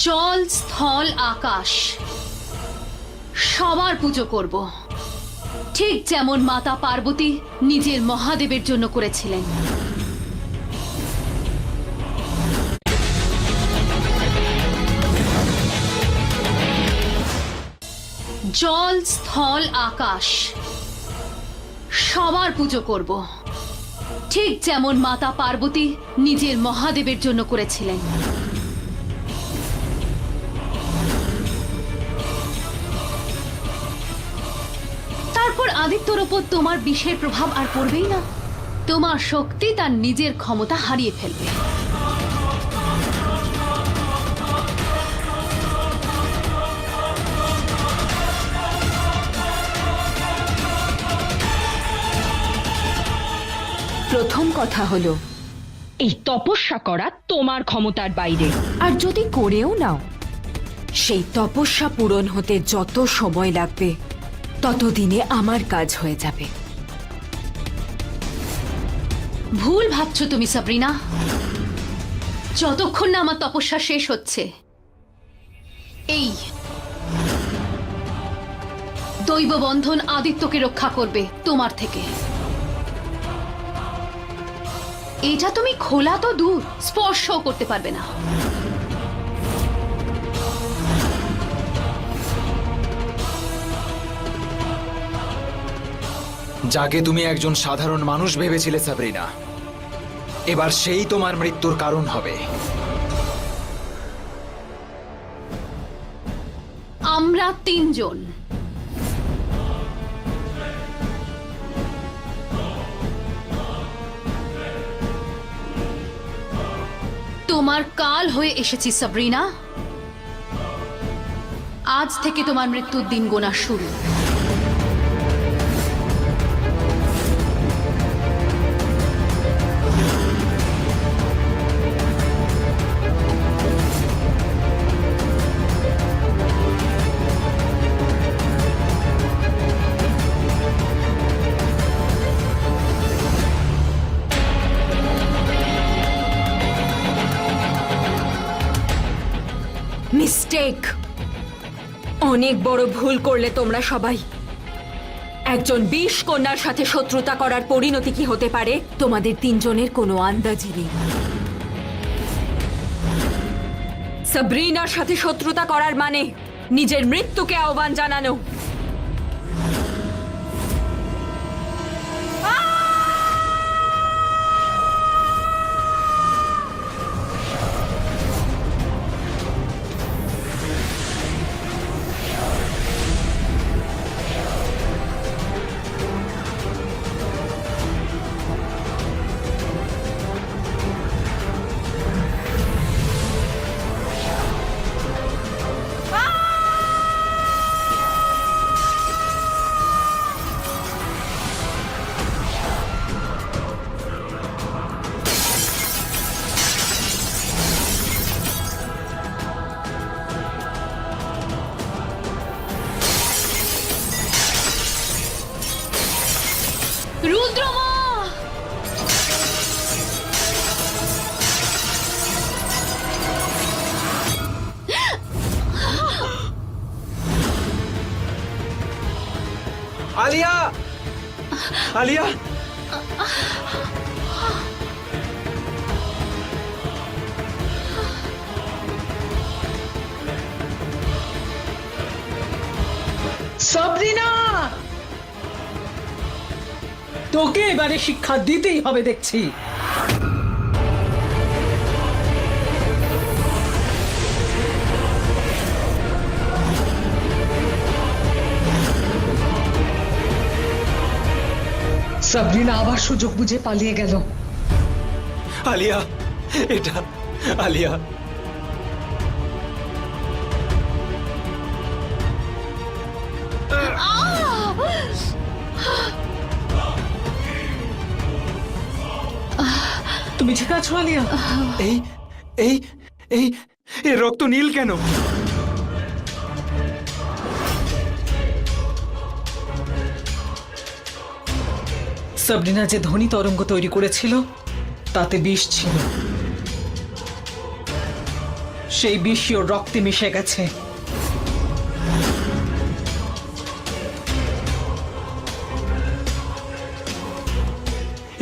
জল স্থল আকাশ সবার পুজো করব, ঠিক যেমন মাতা পার্বতী নিজের মহাদেবের জন্য করেছিলেন। জল স্থল আকাশ সবার পুজো করব, ঠিক যেমন মাতা পার্বতী নিজের মহাদেবের জন্য করেছিলেন। তারপর আদিত্যর ওপর তোমার বিষের প্রভাব আর পড়বেই না। তোমার শক্তি তার নিজের ক্ষমতা হারিয়ে ফেলবে। প্রথম কথা হলো, এই তপস্যা করা তোমার ক্ষমতার বাইরে। আর যদি করেও নাও, সেই তপস্যা পূরণ হতে যত সময় লাগবে ততদিনে আমার কাজ হয়ে যাবে। ভুল ভাবছো তুমি সাবরিনা। যতক্ষণ না আমার তপস্যা শেষ হচ্ছে, এই দৈব বন্ধন আদিত্যকে রক্ষা করবে তোমার থেকে। এটা তুমি খোলা তো দূর, স্পর্শও করতে পারবে না। যাকে তুমি একজন সাধারণ মানুষ ভেবেছিলে সাবরিনা, এবার সেই তোমার মৃত্যুর কারণ হবে। আমরা তিনজন তোমার কাল হয়ে এসেছি সাবরিনা। আজ থেকে তোমার মৃত্যুর দিন গোনা শুরু। মিস্টেক, অনেক বড় ভুল করলে তোমরা সবাই। একজন ২০ কন্যার সাথে শত্রুতা করার পরিণতি কি হতে পারে তোমাদের তিনজনের কোনো আন্দাজই নেই। সাবরিনার সাথে শত্রুতা করার মানে নিজের মৃত্যুকে আহ্বান জানানো। রুদ্রমা! আলিয়া! আলিয়া! সাবরিনা, তোকে এবারে শিক্ষা দিতেই হবে দেখছি। সাবরিনা আবার সুযোগ বুঝে পালিয়ে গেল। আলিয়া, এটা আলিয়া। তুমি ঠিক আছো আলিয়া? এই এই এই এ রক্ত নীল কেন? সাবরিনা যে ধ্বনি তরঙ্গ তৈরি করেছিল তাতে বিষ ছিল। সেই বিষই ওর রক্তে মিশে গেছে।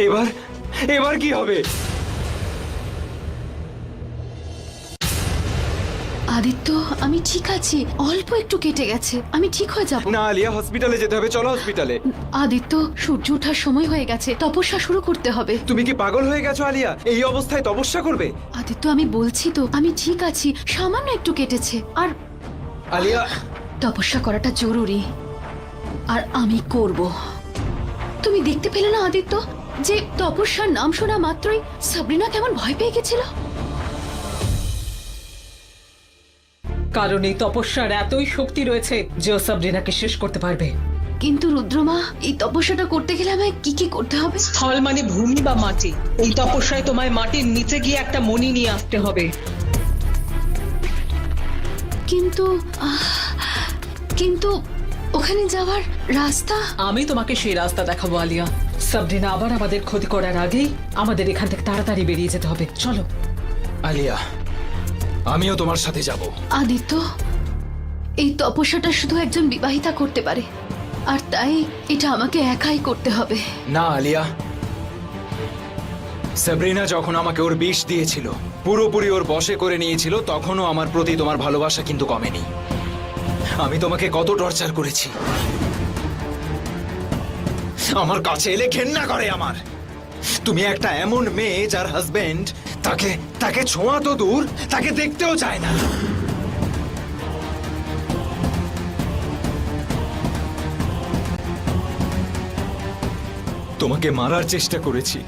এবার এবার কি হবে? আদিত্য, আমি ঠিক আছি, অল্প একটু কেটে গেছে, আমি ঠিক হয়ে যাব। না আলিয়া, হসপিটালে যেতে হবে, চলো হসপিটালে। আদিত্য, সূর্য ওঠার সময় হয়ে গেছে, তপস্যা শুরু করতে হবে। তুমি কি পাগল হয়ে গেছো আলিয়া? এই অবস্থায় তপস্যা করবে? আদিত্য, আমি বলছি তো আমি ঠিক আছি, সামান্য একটু কেটেছে। আর আলিয়া, তপস্যা করাটা জরুরি, আর আমি করব। তুমি দেখতে পেলে না আদিত্য, যে তপস্যার নাম শোনা মাত্রই সাবরিনা কেমন ভয় পেয়ে গেছিল? কারণ এই তপস্যার এতই শক্তি রয়েছে যে ও সাবরিনাকে শেষ করতে পারবে। কিন্তু রুদ্রমা, এই তপস্যাটা করতে গেলে আমায় কি কি করতে হবে? স্থল মানে ভূমি বা মাটি। এই তপস্যায় তোমায় মাটির নিচে গিয়ে একটা মণি নিয়ে আসতে হবে। কিন্তু কিন্তু ওখানে যাওয়ার রাস্তা? আমি তোমাকে সেই রাস্তা দেখাবো আলিয়া। সাবরিনা আবার আমাদের ক্ষতি করার আগেই আমাদের এখান থেকে তাড়াতাড়ি বেরিয়ে যেতে হবে। চলো। আলিয়া, আমিও তোমার সাথে যাব। আদিত্য, এই তপস্যাটা শুধু একজন বিবাহিতা করতে পারে, আর তাই এটা আমাকে একাই করতে হবে। না আলিয়া, সাবরিনা যখন আমাকে ওর বিষ দিয়েছিল, পুরোপুরি ওর বশে করে নিয়েছিল, তখনও আমার প্রতি তোমার ভালোবাসা কিন্তু কমেনি। আমি তোমাকে কত টর্চার করেছি। আমার কাছে এলে ঘেন্না করে আমার। তুমি একটা এমন মেয়ে যার হাজবেন্ড তাকে তাকে ছোঁয়া তো দূর, তাকে দেখতেও চায় না। তোমাকে মারার চেষ্টা করেছি,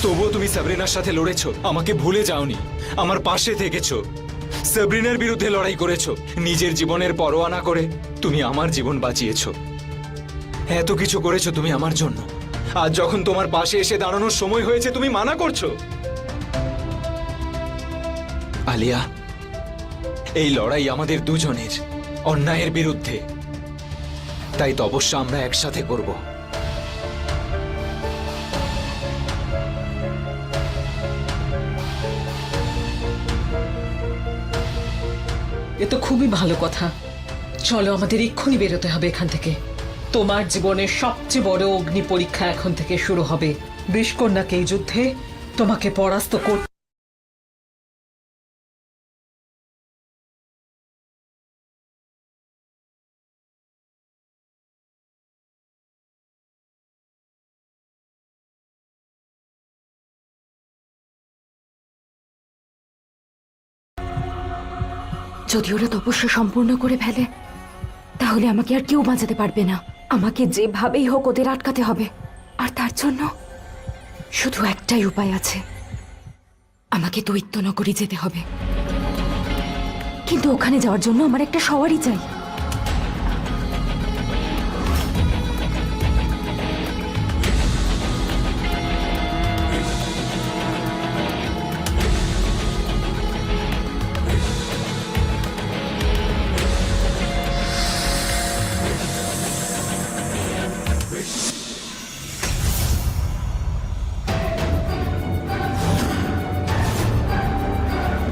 তবুও তুমি সাবরিনার সাথে লড়েছো, আমাকে ভুলে যাওনি, আমার পাশে থেকেছো, সাবরিনার বিরুদ্ধে লড়াই করেছো, নিজের জীবনের পরোয়া না করে তুমি আমার জীবন বাঁচিয়েছো। এত কিছু করেছো তুমি আমার জন্য। আজ যখন তোমার পাশে এসে দাঁড়ানোর সময় হয়েছে, তুমি মানা করছো। আলিয়া, এই লড়াই আমাদের দুজনের, অন্যায়ের বিরুদ্ধে। তাই তপস্যা আমরা একসাথে করব। এ তো খুবই ভালো কথা। চলো, আমাদের এক্ষুনি বেরোতে হবে এখান থেকে। তোমার জীবনের সবচেয়ে বড় অগ্নি পরীক্ষা এখন থেকে শুরু হবে। বিষকন্যাকে এই যুদ্ধে তোমাকে পরাস্ত করতে। যদি ওরা তপস্যা সম্পূর্ণ করে ফেলে, তাহলে আমাকে আর কেউ বাঁচাতে পারবে না। আমাকে যেভাবেই হোক ওদের আটকাতে হবে, আর তার জন্য শুধু একটাই উপায় আছে। আমাকে দৈত্যনগরী যেতে হবে, কিন্তু ওখানে যাওয়ার জন্য আমার একটা সওয়ারি চাই।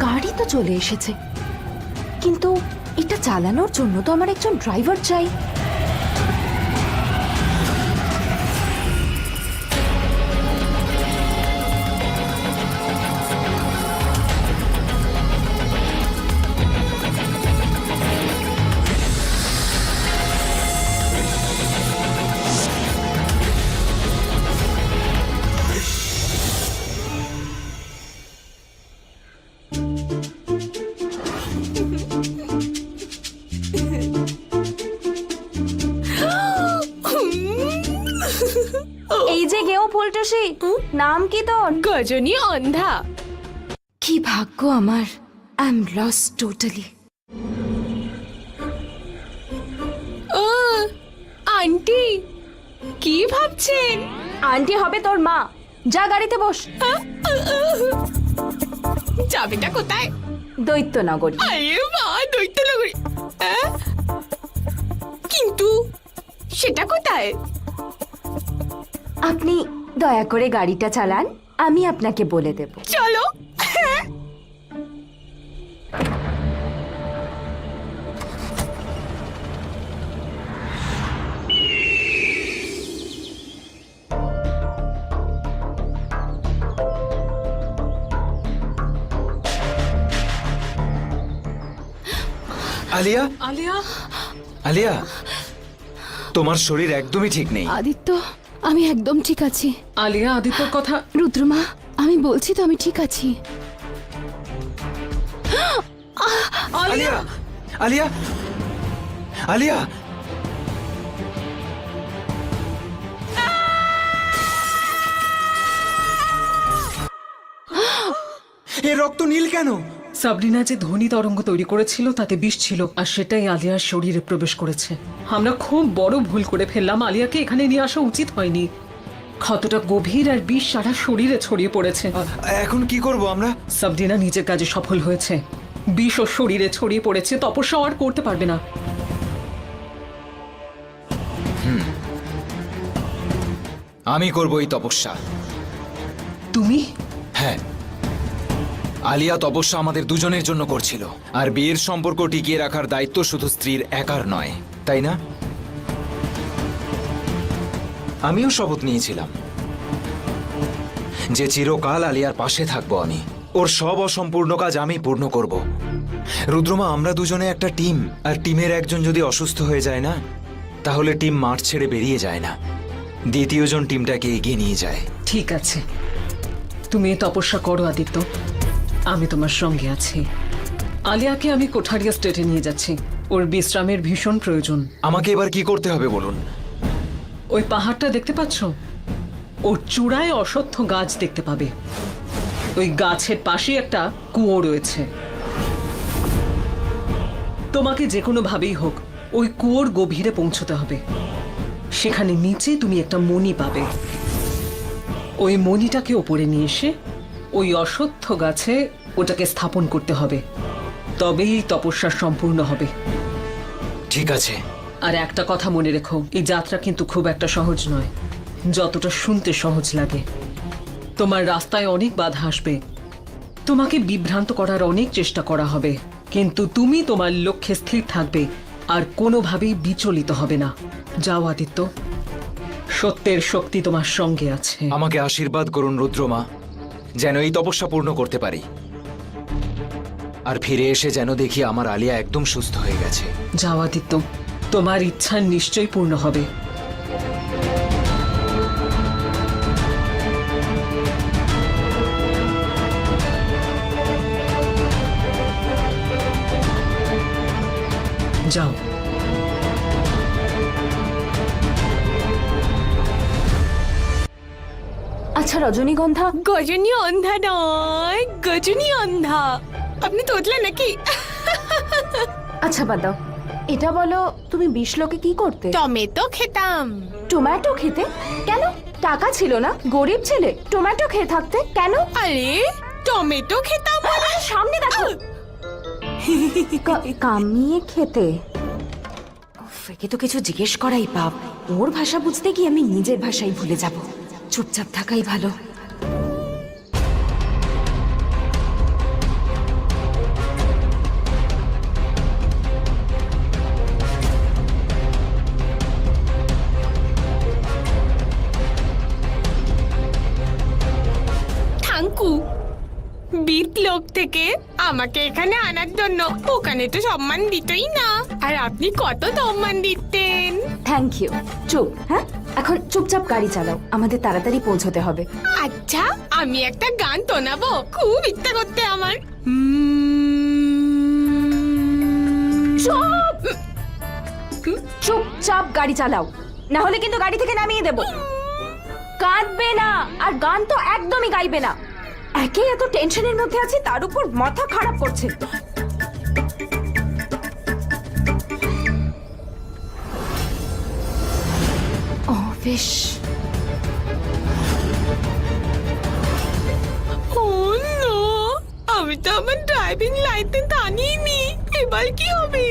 গাড়ি তো চলে এসেছে, কিন্তু এটা চালানোর জন্য তো আমার একজন ড্রাইভার চাই। এই যে গেও ফুলটুসি, নাম কি তোর? গজনী অন্ধা। কি ভাগ্য আমার। I am lost totally. ও আন্টি, কি ভাবছেন? আন্টি হবে তোর মা। যা গাড়িতে বস। চাবিটা কোথায়? দৈত্যনগরী। আরে মা, দৈত্যনগরী। কিন্তু সেটা কোথায়? আপনি দয়া করে গাড়িটা চালান, আমি আপনাকে বলে দেব। চলো। আলিয়া, আলিয়া, আলিয়া, তোমার শরীর একদমই ঠিক নেই। আদিত্য, আমি একদম ঠিক আছি। আলিয়া, আদিত্যর কথা। রুদ্রমা, আমি বলছি তো আমি ঠিক আছি। আলিয়া, আলিয়া, আলিয়া, এ রক্ত নীল কেন? সাবরিনা যে ধ্বনি তরঙ্গ তৈরি করেছিল তাতে বিষ ছিল, আর সেটাই আলিয়ার শরীরে প্রবেশ করেছে। আমরা খুব বড় ভুল করে ফেললাম। আলিয়াকে এখানে নিয়ে আসা উচিত হয়নি। ক্ষতটা গভীর আর বিষ সারা শরীরে ছড়িয়ে পড়েছে। এখন কি করব আমরা? সাবরিনা নিজের কাজে সফল হয়েছে। বিষ ওর শরীরে ছড়িয়ে পড়েছে, তপস্যা আর করতে পারবে না। আমি করব এই তপস্যা। তুমি? হ্যাঁ, আলিয়া তপস্যা আমাদের দুজনের জন্য করছিল, আর বিয়ের সম্পর্ক টিকিয়ে রাখার দায়িত্ব শুধু স্ত্রীর একার নয়, তাই না? আমিও শপথ নিয়েছিলাম যে চিরকাল আলিয়ার পাশে থাকবো আমি। ওর সব অসম্পূর্ণ কাজ আমি পূর্ণ করব। রুদ্রমা, আমরা দুজনে একটা টিম, আর টিমের একজন যদি অসুস্থ হয়ে যায় না, তাহলে টিম মাঠ ছেড়ে বেরিয়ে যায় না, দ্বিতীয়জন টিমটাকে এগিয়ে নিয়ে যায়। ঠিক আছে, তুমি এই তপস্যা করো আদিত্য, আমি তোমার সঙ্গে আছি। আলিয়াকে আমি কোঠারিয়া স্টেটে নিয়ে যাচ্ছি, ওর বিশ্রামের ভীষণ প্রয়োজন। আমাকে এবার কি করতে হবে বলুন? ওই পাহাড়টা দেখতে পাচ্ছ? ওর চূড়ায় অশ্বত্থ গাছ দেখতে পাবে। ওই গাছের পাশে একটা কুয়ো রয়েছে। তোমাকে যে কোনো ভাবেই হোক ওই কুয়োর গভীরে পৌঁছতে হবে। সেখানে নিচে তুমি একটা মণি পাবে। ওই মণিটাকে ওপরে নিয়ে এসে ওই অশ্বত্থ গাছে ওটাকে স্থাপন করতে হবে, তবেই এই তপস্যা সম্পূর্ণ হবে। ঠিক আছে। আর একটা কথা মনে রেখো, এই যাত্রা কিন্তু খুব একটা সহজ নয়, যতটা শুনতে সহজ লাগে। তোমার রাস্তায় অনেক বাধা আসবে, তোমাকে বিভ্রান্ত করার অনেক চেষ্টা করা হবে, কিন্তু তুমি তোমার লক্ষ্যে স্থির থাকবে আর কোনোভাবেই বিচলিত হবে না। যাও আদিত্য, সত্যের শক্তি তোমার সঙ্গে আছে। আমাকে আশীর্বাদ করুন রুদ্রমা, যেন এই তপস্যা পূর্ণ করতে পারি, আর ফিরে এসে যেন দেখি আমার আলিয়া একদম সুস্থ হয়ে গেছে। যাও আদিত্য, তোমার ইচ্ছা নিশ্চয়ই পূর্ণ হবে। যাও। আচ্ছা রজনীগন্ধা, গজনী অন্ধা নয়, গজনী অন্ধা। আপনি তোতলা নাকি? আচ্ছা বাদ দাও, এটা বলো তুমি বিশলোকে কি করতে? টমেটো খেতাম। টমেটো খেতে? কেন? টাকা ছিল না, গরিব ছেলে, টমেটো খেয়ে থাকতে কেন? আরে টমেটো খেতাম মানে? সামনে দেখো। কামিয়ে খেতে? উফ, একে তো কিছু জিজ্ঞেস করাই পাপ। ওর ভাষা বুঝতে গিয়ে আমি নিজের ভাষাই ভুলে যাব। চুপচাপ থাকাই ভালো। থাঙ্কু বিটলোক থেকে আমাকে এখানে আনার জন্য। ওখানে তো সম্মান দিতই না, আর আপনি কত সম্মান দিতেন। Thank you. চুপ, হ্যাঁ এখন চুপচাপ গাড়ি চালাও, আমাদের তাড়াতাড়ি পৌঁছতে হবে। আচ্ছা, আমি একটা গান শোনাবো, খুব ইচ্ছা করতে আমার। চুপ! চুপচাপ গাড়ি চালাও, না হলে কিন্তু গাড়ি থেকে নামিয়ে দেব। কাঁদবে না, আর গান তো একদমই গাইবে না। একে এত টেনশনের মধ্যে আছি, তার উপর মাথা খারাপ করছে। ও বেশ। ও নো, আমি তো আমার ড্রাইভিং লাইসেন্স আনিনি, এবার কি হবে?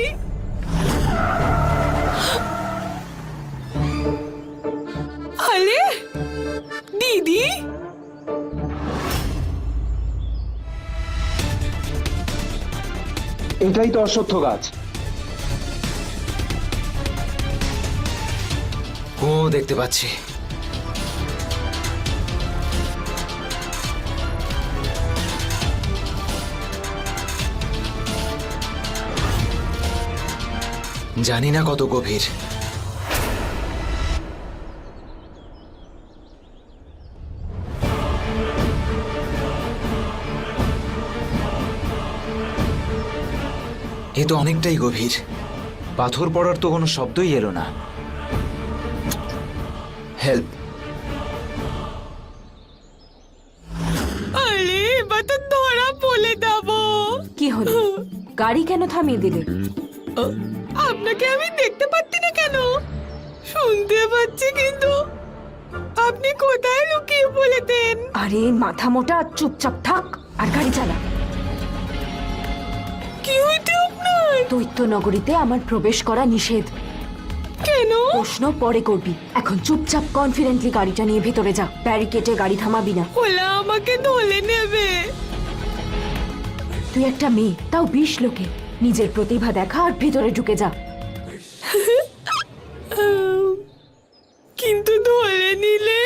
আরে কি? এটাই তো অশ্বত্থ গাছ। ও দেখতে পাচ্ছি। জানি না কত গভীর। এ তো অনেকটাই গভীর। পাথর পড়ার তো কোনো শব্দই এলো না। হেল্প! আরে এবার তো ধরা বলে দেবো। কি হলো? গাড়ি কেন থামিয়ে দিলে? আপনাকে আমি দেখতে পাচ্ছি না কেন? শুনতে পাচ্ছি কিন্তু আপনি কোথায় লুকিয়ে বলেতেন? আরে মাথা মোটা, চুপচাপ থাক আর গাড়ি চালা। কি হইতে আপনার? দৈত্য নগরীতে আমার প্রবেশ করা নিষেধ। কেন? প্রশ্ন পরে করবি, এখন চুপচাপ কনফিডেন্টলি গাড়িটা নিয়ে ভেতরে যা। ব্যারিকেডে গাড়ি থামাবি না। ওলা আমাকে ধরে নেবে। তুই একটা মেয়ে, তাও 20 লোকে। নিজের প্রতিভা দেখা আর ভেতরে ঢুকে যা। কিন্তু ধরে নিলে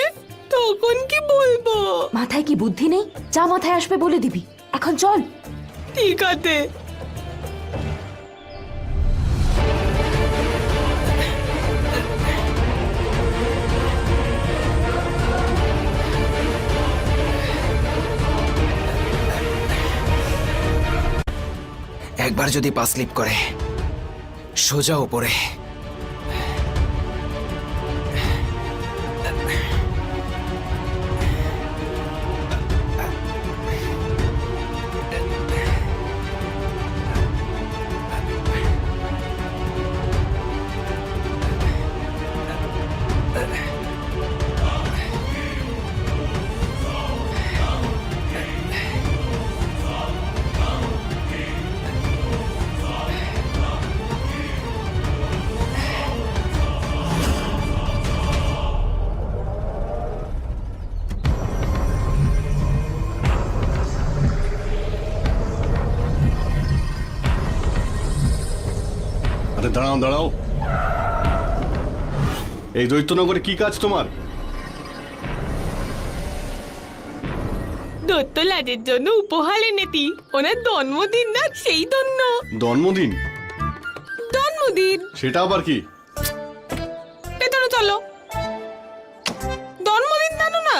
তখন কি বলবো? মাথায় কি বুদ্ধি নেই? যা মাথায় আসবে বলে দিবি। এখন চল। ঠিক আছে। একবার যদি পা স্লিপ করে, সোজা উপরে। আরে দাঁড়াও দাঁড়াও, এই দৈত্যনগরে কি কাজ তোমার? দত্তলাজের জন্য উপহার এনেছি। ওনার জন্মদিন না, সেই জন্য। জন্মদিন? জন্মদিন? সেটা আবার কি? ভেতরে চলো। জন্মদিন জানো না?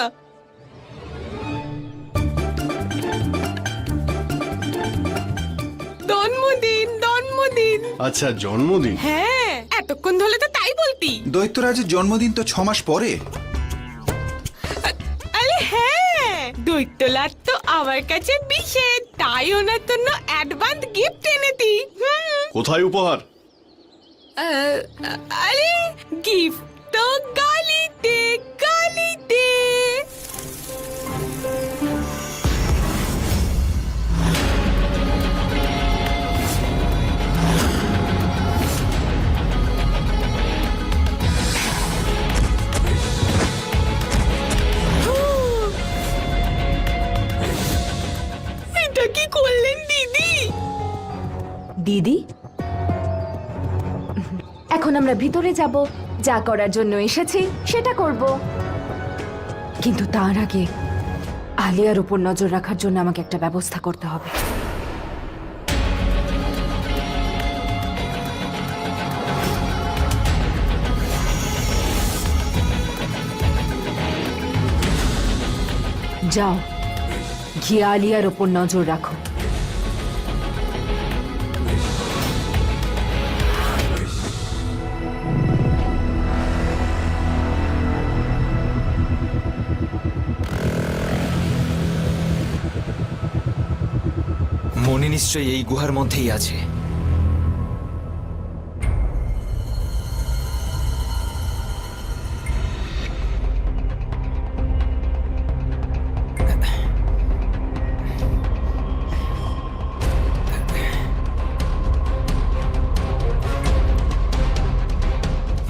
জন্মদিন, জন্মদিন। আচ্ছা, জন্মদিন। হ্যাঁ, এতক্ষণ ধরে তো তাই বলতি। দৈত্যরাজের জন্মদিন তো 6 মাস পরে। আরে হ্যাঁ, দৈত্যলাজ তো আমার কাছে বিশেষ, তাই ওনার জন্য অ্যাডভান্স গিফট এনেছি। কোথায় উপহার? আরে গিফট তো গালিতে, গালিতে। এটা কি করলেন দিদি? দিদি, এখন আমরা ভিতরে যাব। যা করার জন্য এসেছি সেটা করব, কিন্তু তার আগে আলিয়ার উপর নজর রাখার জন্য আমাকে একটা ব্যবস্থা করতে হবে। যাও, গিয়ে আলিয়ার উপর নজর রাখো। মনি নিশ্চয়ই এই গুহার মধ্যেই আছে।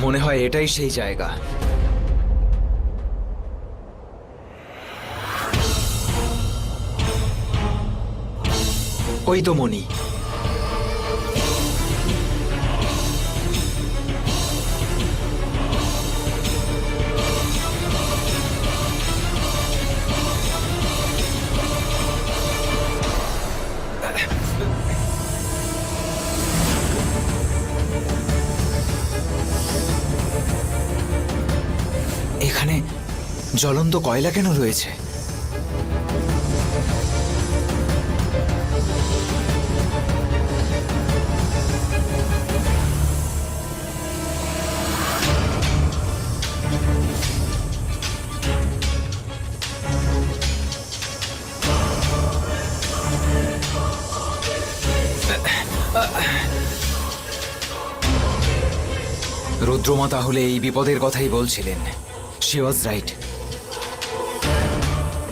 মনে হয় এটাই সেই জায়গা। ওই তো মণি। এখানে জ্বলন্ত কয়লা কেন রয়েছে? রুদ্রমা তাহলে এই বিপদের কথাই বলছিলেন। She was right.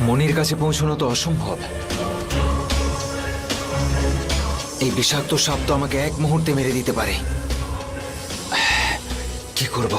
মনির কাছে পৌঁছানো তো অসম্ভব। এই বিষাক্ত সাপ তো আমাকে এক মুহূর্তে মেরে দিতে পারে। কি করব?